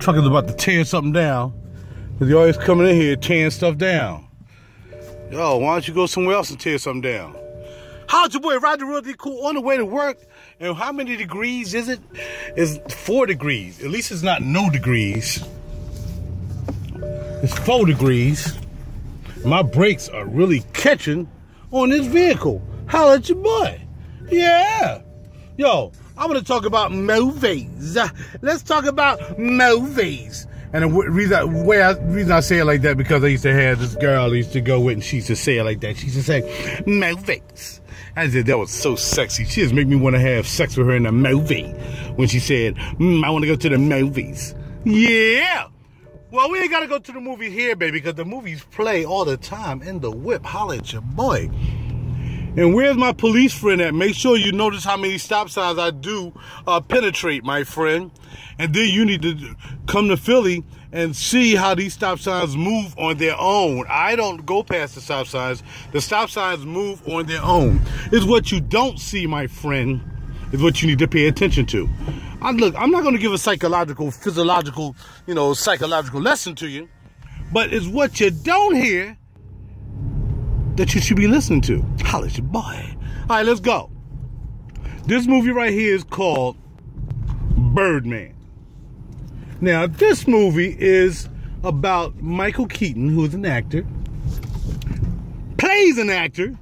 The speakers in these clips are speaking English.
trucker's about to tear something down. Because he always coming in here tearing stuff down. Yo, why don't you go somewhere else and tear something down? How's your boy Roger Realty Cool on the way to work? And how many degrees is it? It's 4 degrees. At least it's not no degrees. It's 4 degrees. My brakes are really catching on this vehicle. Holla at your boy. Yeah. Yo, I'm going to talk about movies. Let's talk about movies. And the reason I say it like that, because I used to have this girl I used to go with, and she used to say it like that. She used to say, movies. I said, that was so sexy. She just made me want to have sex with her in a movie. When she said, I want to go to the movies. Yeah. Well, we ain't got to go to the movies here, baby, because the movies play all the time in the whip. Holla at your boy. And where's my police friend at? Make sure you notice how many stop signs I do penetrate, my friend. And then you need to come to Philly and see how these stop signs move on their own. I don't go past the stop signs. The stop signs move on their own. It's what you don't see, my friend, is what you need to pay attention to. Look, I'm not going to give a psychological, physiological, psychological lesson to you, but it's what you don't hear that you should be listening to. Holla at your boy. All right, let's go. This movie right here is called Birdman. Now, this movie is about Michael Keaton, who is an actor, plays an actor,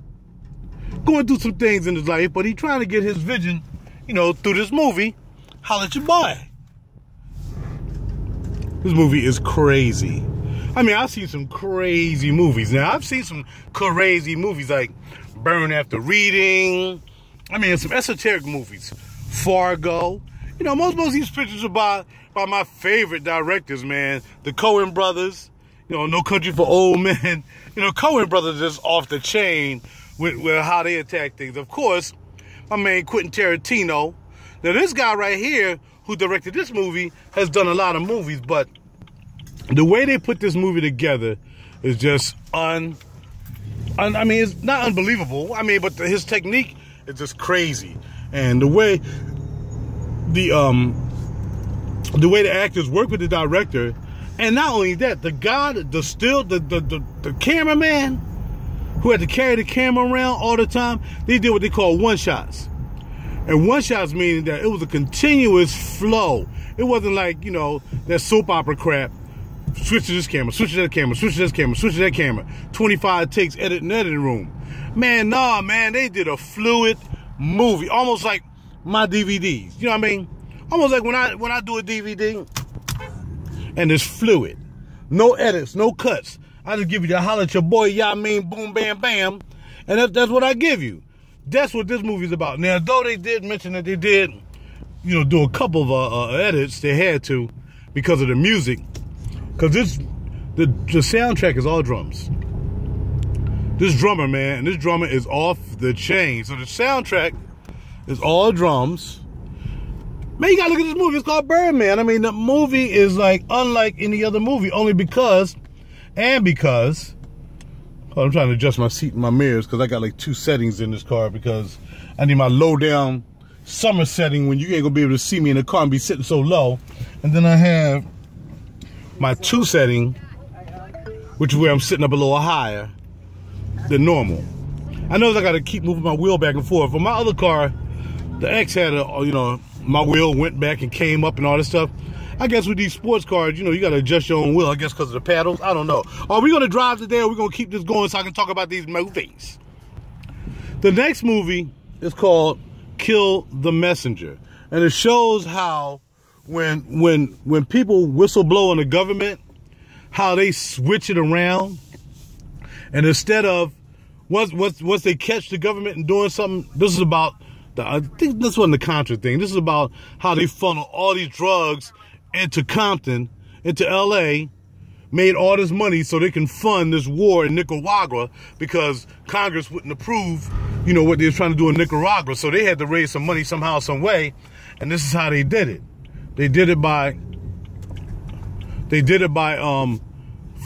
going through some things in his life, but he's trying to get his vision, through this movie. Holla at your boy. This movie is crazy. I mean, I've seen some crazy movies. Now, I've seen some crazy movies like Burn After Reading. I mean, some esoteric movies. Fargo. Most of these pictures are by my favorite directors, man. The Coen brothers. No Country for Old Men. Coen brothers is off the chain with how they attack things. Of course, my man Quentin Tarantino. Now, this guy right here who directed this movie has done a lot of movies, but the way they put this movie together is just I mean, it's not unbelievable. I mean, but his technique is just crazy. And the way the actors work with the director, and not only that, the cameraman who had to carry the camera around all the time, they did what they call one-shots. And one-shots meaning that it was a continuous flow. It wasn't like, that soap opera crap. Switch to this camera, switch to that camera, switch to this camera, switch to that camera. 25 takes, editing room. Man, nah, man, they did a fluid movie, almost like my DVDs. You know what I mean? Almost like when I do a DVD, and it's fluid, no edits, no cuts. I just give you the holla at your boy, y'all mean, boom, bam, bam, and that's what I give you. That's what this movie's about. Now, though they did mention that they did, do a couple of edits, they had to because of the music. Because the soundtrack is all drums. This drummer, man, and this drummer is off the chain. So the soundtrack is all drums. Man, you gotta look at this movie. It's called Birdman. I mean, the movie is like unlike any other movie, only because, I'm trying to adjust my seat and my mirrors because I got like 2 settings in this car because I need my low down summer setting when you ain't gonna be able to see me in the car and be sitting so low. And then I have my 2 setting, which is where I'm sitting up a little higher than normal. I know I got to keep moving my wheel back and forth. For my other car, the X had my wheel went back and came up and all this stuff. I guess with these sports cars, you got to adjust your own wheel, I guess because of the paddles. I don't know. Are we going to drive today or are we going to keep this going so I can talk about these movies? The next movie is called Kill the Messenger. And it shows how when people whistle blow on the government, how they switch it around, and instead of once they catch the government and doing something, this is about I think this wasn't the Contra thing. This is about how they funnel all these drugs into Compton, into LA, made all this money so they can fund this war in Nicaragua because Congress wouldn't approve, what they were trying to do in Nicaragua. So they had to raise some money somehow, some way, and this is how they did it. They did it by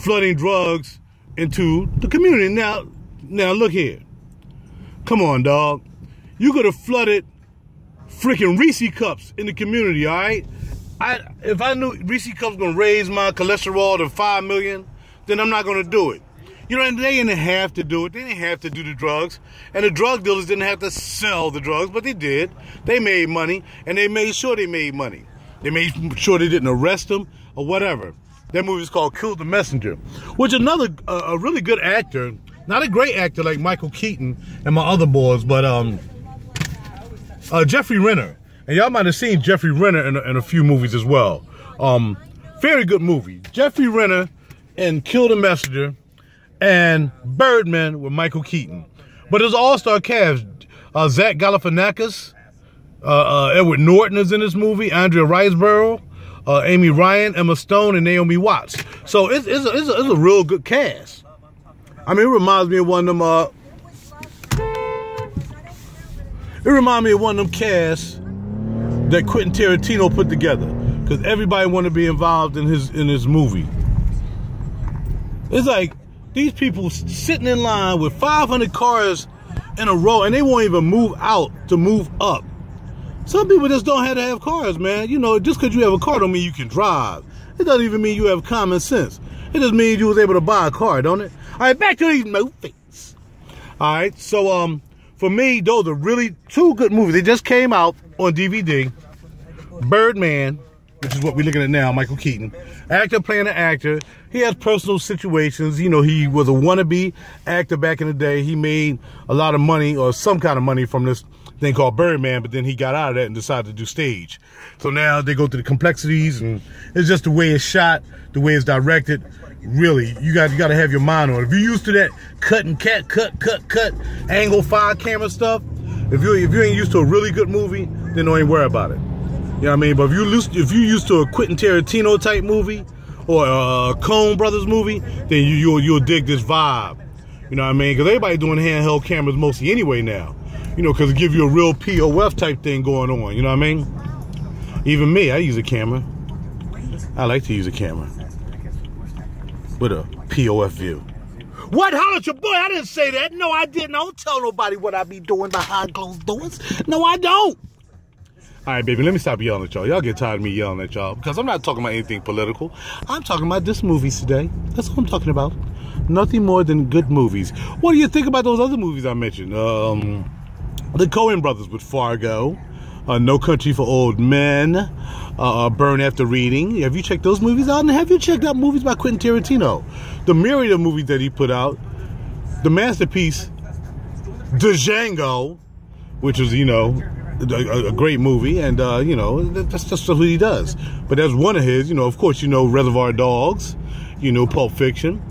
flooding drugs into the community. Now look here. Come on, dog. You could have flooded freaking Reese cups in the community, all right? if I knew Reese Cups gonna raise my cholesterol to 5 million, then I'm not gonna do it. You know, and they didn't have to do it. They didn't have to do the drugs. And the drug dealers didn't have to sell the drugs, but they did. They made money, and they made sure they made money. They made sure they didn't arrest them or whatever. That movie's called Kill the Messenger, which another, a really good actor, not a great actor like Michael Keaton and my other boys, but Jeffrey Renner. And y'all might have seen Jeffrey Renner in a few movies as well. Very good movie. Jeffrey Renner in Kill the Messenger, and Birdman with Michael Keaton. But it's all-star cast. Zach Galifianakis, Edward Norton is in this movie, Andrea Riseborough, Amy Ryan, Emma Stone, and Naomi Watts. So it's a real good cast. I mean, it reminds me of one of them. It reminds me of one of them casts that Quentin Tarantino put together, because everybody wanted to be involved in his movie. It's like these people sitting in line with 500 cars in a row, and they won't even move out to move up. Some people just don't have to have cars, man. You know, just because you have a car don't mean you can drive. It doesn't even mean you have common sense. It just means you was able to buy a car, don't it? All right, back to these movies. All right, so for me, those are really two good movies. They just came out on DVD. Birdman, which is what we're looking at now, Michael Keaton. Actor playing an actor. He has personal situations. You know, he was a wannabe actor back in the day. He made a lot of money, or some kind of money, from this thing called Birdman, but then he got out of that and decided to do stage. So now they go through the complexities, and it's just the way it's shot, the way it's directed. Really, you got to have your mind on it. If you're used to that cut, angle 5 camera stuff, if you ain't used to a really good movie, then don't even worry about it. You know what I mean? But if you're used to a Quentin Tarantino type movie, or a Coen Brothers movie, then you'll dig this vibe. You know what I mean? Because everybody doing handheld cameras mostly anyway now. You know, because it gives you a real POF type thing going on. You know what I mean? Even me, I use a camera. I like to use a camera with a POF view. What? Holla at your boy. I didn't say that. No, I didn't. I don't tell nobody what I be doing behind closed doors. No, I don't. All right, baby, let me stop yelling at y'all. Y'all get tired of me yelling at y'all, because I'm not talking about anything political. I'm talking about this movies today. That's what I'm talking about. Nothing more than good movies. What do you think about those other movies I mentioned? The Coen Brothers with Fargo, No Country for Old Men, Burn After Reading. Have you checked those movies out? And have you checked out movies by Quentin Tarantino? The myriad of movies that he put out. The masterpiece, Django, which was, you know, a great movie, and you know, that's just what he does. But that's one of his. You know, of course, you know, Reservoir Dogs, you know, Pulp Fiction.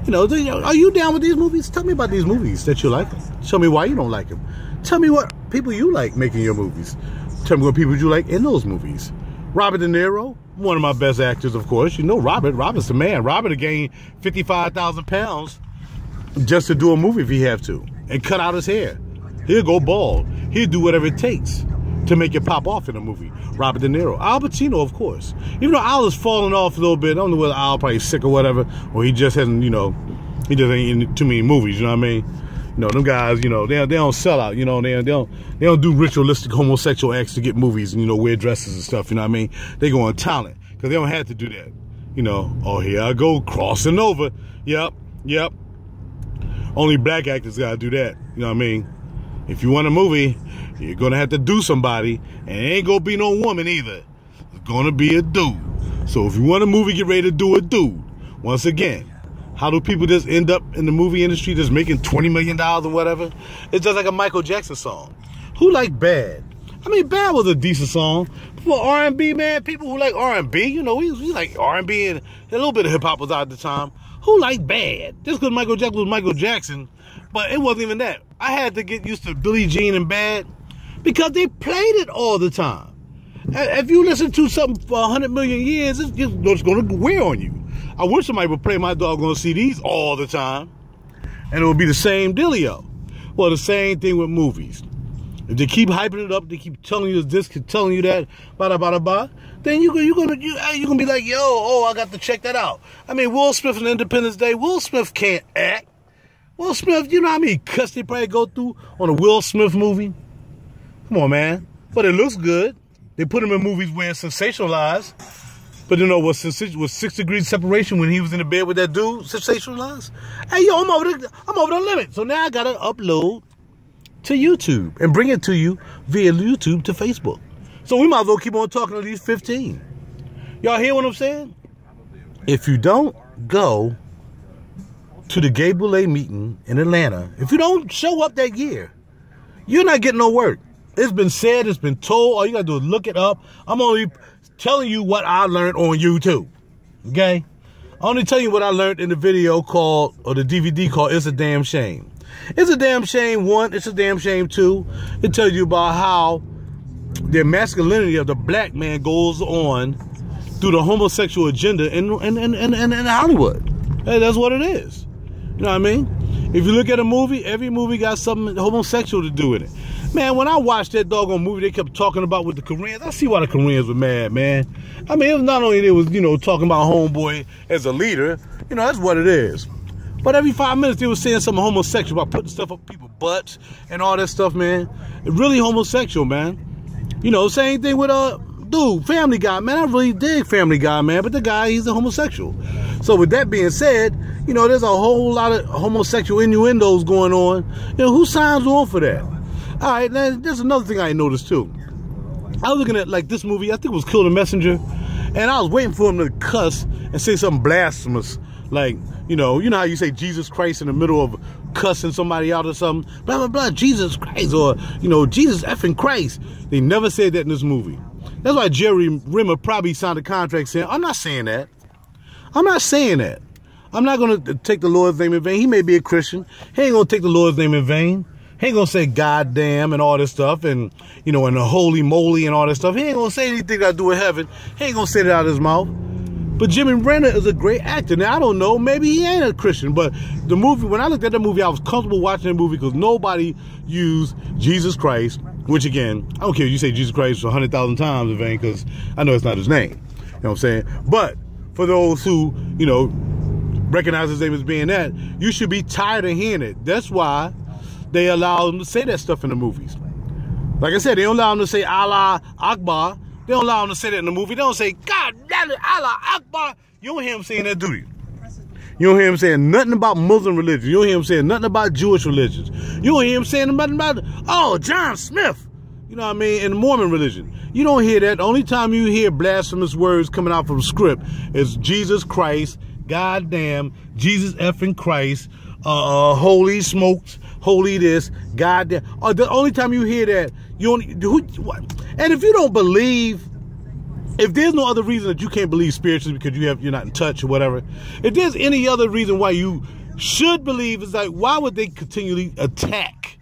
You know, are you down with these movies? Tell me about these movies that you like. Tell me why you don't like them. Tell me what people you like making your movies. Tell me what people you like in those movies. Robert De Niro, one of my best actors, of course. You know Robert. Robert's the man. Robert will gain 55,000 pounds just to do a movie if he have to, and cut out his hair. He'll go bald. He'll do whatever it takes to make it pop off in a movie. Robert De Niro. Al Pacino, of course. Even though Al is falling off a little bit. I don't know whether Al probably sick or whatever, or he just hasn't, you know, he just ain't in too many movies, you know what I mean? You know, them guys, you know, they don't sell out, you know, they don't do ritualistic homosexual acts to get movies and, you know, wear dresses and stuff, you know what I mean? They go on talent, because they don't have to do that. You know, oh, here I go, crossing over. Yep. Only black actors gotta do that, you know what I mean? If you want a movie, you're gonna have to do somebody, and it ain't gonna be no woman either. It's gonna be a dude. So if you want a movie, get ready to do a dude. Once again, how do people just end up in the movie industry just making $20 million or whatever? It's just like a Michael Jackson song. Who liked Bad? I mean, Bad was a decent song. For R&B, man, people who like R&B, you know, we like R&B, and a little bit of hip-hop was out at the time. Who liked Bad? Just because Michael Jackson was Michael Jackson. But it wasn't even that. I had to get used to Billie Jean and Bad because they played it all the time. If you listen to something for 100 million years, it's going to wear on you. I wish somebody would play my doggone CDs all the time, and it would be the same dealio. Well, the same thing with movies. If they keep hyping it up, they keep telling you this, keep telling you that, then you're gonna be like, yo, oh, I got to check that out. I mean, Will Smith on Independence Day, Will Smith can't act. Will Smith, you know how many cuts they probably go through on a Will Smith movie? Come on, man. But it looks good. They put him in movies where it's sensationalized. But you know, was 6 degrees separation when he was in the bed with that dude sensationalized? Hey, yo, I'm over the limit. So now I got to upload to YouTube and bring it to you via YouTube to Facebook. So we might as well keep on talking to these 15. Y'all hear what I'm saying? If you don't go to the Gay Boulay meeting in Atlanta, if you don't show up that year, you're not getting no work. It's been said, it's been told. All you got to do is look it up. I'm only telling you what I learned on YouTube. Okay? I only tell you what I learned in the video called, or the DVD called, It's a Damn Shame. It's a damn shame, 1. It's a damn shame, 2. It tells you about how the masculinity of the black man goes on through the homosexual agenda in Hollywood. Hey, that's what it is. You know what I mean? If you look at a movie, every movie got something homosexual to do with it. Man, when I watched that doggone movie they kept talking about with the Koreans, I see why the Koreans were mad, man. I mean, it was not only they was, you know, talking about homeboy as a leader, you know, that's what it is. But every 5 minutes they were saying something homosexual about putting stuff up people's butts and all that stuff, man. It's really homosexual, man. You know, same thing with dude, Family Guy, man. I really dig Family Guy, man. But the guy, he's a homosexual. So with that being said, you know, there's a whole lot of homosexual innuendos going on. You know, who signs on for that? All right, now, there's another thing I noticed, too. I was looking at, like, this movie, I think it was Kill the Messenger, and I was waiting for him to cuss and say something blasphemous, like, you know how you say Jesus Christ in the middle of cussing somebody out or something, blah, blah, blah, Jesus Christ, or, you know, Jesus effing Christ. They never said that in this movie. That's why Jerry Rimmer probably signed a contract saying, I'm not saying that. I'm not saying that. I'm not going to take the Lord's name in vain. He may be a Christian. He ain't going to take the Lord's name in vain. He ain't gonna say goddamn and all this stuff and, you know, and the holy moly and all this stuff. He ain't gonna say anything got to do with heaven. He ain't gonna say that out of his mouth. But Jimmy Renner is a great actor. Now, I don't know. Maybe he ain't a Christian. But the movie, when I looked at the movie, I was comfortable watching the movie because nobody used Jesus Christ, which, again, I don't care if you say Jesus Christ 100,000 times in vain because I know it's not his name. You know what I'm saying? But for those who, you know, recognize his name as being that, you should be tired of hearing it. That's why they allow them to say that stuff in the movies. Like I said, they don't allow them to say Allah Akbar. They don't allow them to say that in the movie. They don't say, God damn it, Allah Akbar. You don't hear them saying that, do you? You don't hear him saying nothing about Muslim religion. You don't hear him saying nothing about Jewish religions. You don't hear him saying nothing about, oh, John Smith. You know what I mean? In the Mormon religion. You don't hear that. The only time you hear blasphemous words coming out from script is Jesus Christ, goddamn, Jesus effing Christ, holy smokes, holy this, goddamn. The only time you hear that, you only, and if you don't believe, if there's no other reason that you can't believe spiritually because you're not in touch or whatever, if there's any other reason why you should believe, it's like, why would they continually attack?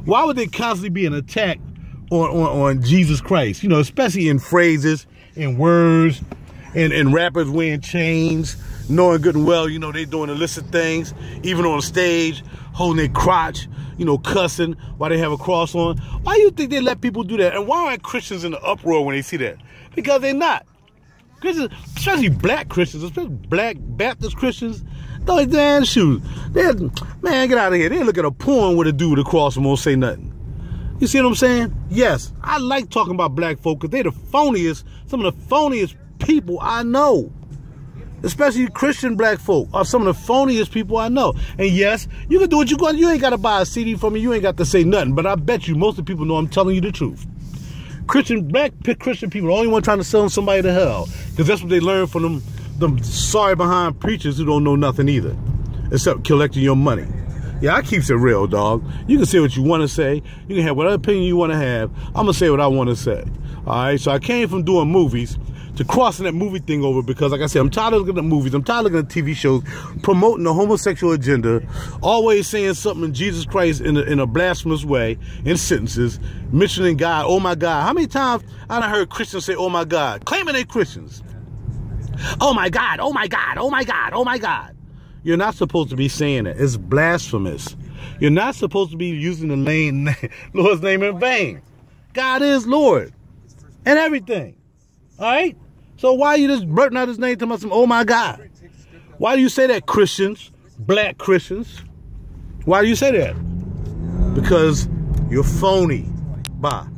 Why would they constantly be an attack on Jesus Christ? You know, especially in phrases, in words, and rappers wearing chains, knowing good and well, you know, they doing illicit things, even on stage, holding their crotch, you know, cussing while they have a cross on. Why do you think they let people do that? And why aren't Christians in the uproar when they see that? Because they're not. Christians, especially black Christians, especially black Baptist Christians, those damn shoes. Man, get out of here. They look at a porn with a dude with a cross and won't say nothing. You see what I'm saying? Yes, I like talking about black folk because they're the phoniest, some of the phoniest people I know. Especially Christian black folk are some of the phoniest people I know. And yes, you can do what you want. You ain't got to buy a CD from me. You ain't got to say nothing. But I bet you most of the people know I'm telling you the truth. Black Christian people are the only one trying to sell somebody to hell. Because that's what they learn from them sorry behind preachers who don't know nothing either. Except collecting your money. Yeah, I keeps it real, dog. You can say what you want to say. You can have whatever opinion you want to have. I'm going to say what I want to say. All right? So I came from doing movies to crossing that movie thing over because, like I said, I'm tired of looking at movies. I'm tired of looking at TV shows promoting the homosexual agenda, always saying something in Jesus Christ in a blasphemous way, in sentences, mentioning God, oh my God. How many times I done heard Christians say, oh my God, claiming they're Christians? Oh my God, oh my God, oh my God, oh my God. You're not supposed to be saying it. It's blasphemous. You're not supposed to be using the Lord's name in vain. God is Lord and everything. All right? So why are you just blurting out his name to myself? Oh my God. Why do you say that, Christians? Black Christians? Why do you say that? Because you're phony. Bye.